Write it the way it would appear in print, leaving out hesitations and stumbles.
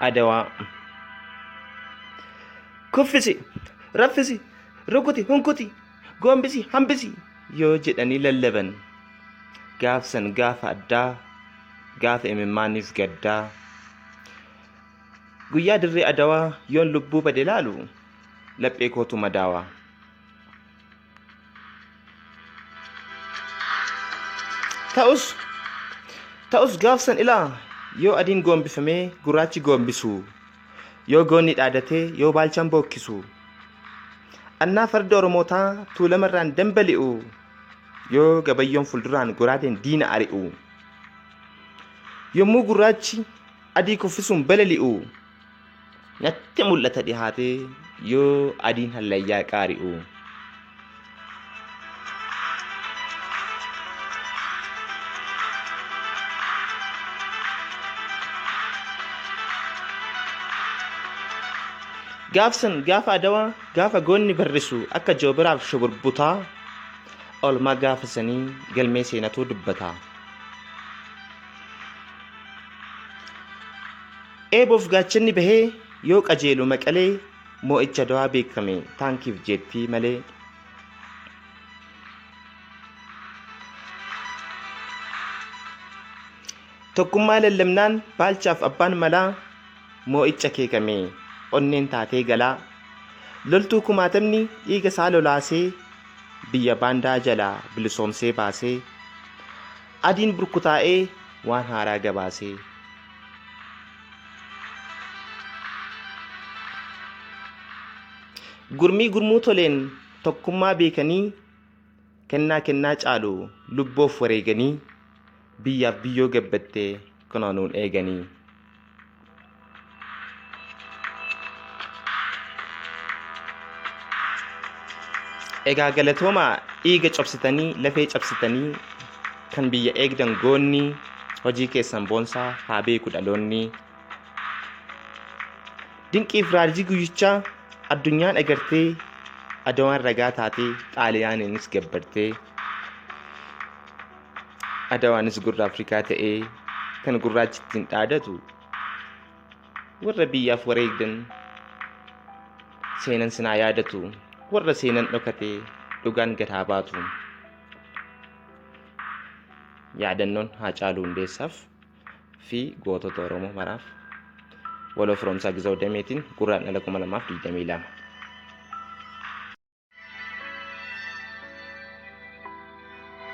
Adawaa. Kuffisi, raffisi, rukuti, hunkuti, gombisi, hambisi yoo jedhanii lallaban. Gaafsan gaafa addaa, gaafa imimmaaniif gaddaa. Guyyaa dirree Adawaa yoon lubbuu bade laalu, laphee kootu madaawaa. Ta'us gaafsan ilaa yoo adiin goombifamee gurraachi goombisu, yoo goonni dhaadatee yoo baalchaan bookkisu, annaa farda Oromootaa tuulamarraan dambali'u, yoo gabayyoon fuulduraan goraadeen diina ari'u, yommuu gurraachi adii kuffisuun balali'u, natti mul'ata dhihaatee yoo adiin hallayyaa qaari'u. Gaafsan gaafa Adawaa gaafa goonni barrisu akka joobiraaf shuburbutaa, olmaa gaafa sanii galmee seenatuu dubbataa. Eeboof gaachanni bahee yoo qajeelu maqalee, moo'icha Adawaa beekame taankiif jeettii malee. Tokkummaa lallabnaan baalchaaf abbaan malaa, moo'icha keekame onneen taatee galaa. Loltuu kumaatamni dhiiga isaa lolaasee, biyya baandaa jalaa bilisoomsee baasee, adiin burkutaa'ee waan haaraa gabaasee. Gurmii gurmuu toleen tokkummaa beekanii, kennaa caalu lubboof wareeganii, biyyaaf biyyoo gabbattee kunoonuun eeganii. Egaa galatoomaa dhiiga cabsitanii lafee cabsitanii, kan biyya eegdan goonni, hojii keessan boonsaa haa beeku dhaloonni. Dinqiif raajii guyyichaa addunyaan agartee, Adawaan ragaa taatee Xaaliyaaniinis gabbartee. Adawaanis gurra Afrikaa ta'ee kan gurraachi ittiin dhaadatu, warra biyyaaf wareegdan seenan sinaa yaadatu, warra seenan dhokatee dhugaan gad haa baatu. Yaadannoon Haacaaluu Hundeessaaf fi gootota Oromoo maraaf. Waloo Firoomsaa Gizaaw Dameetiin Guraandhala 2022.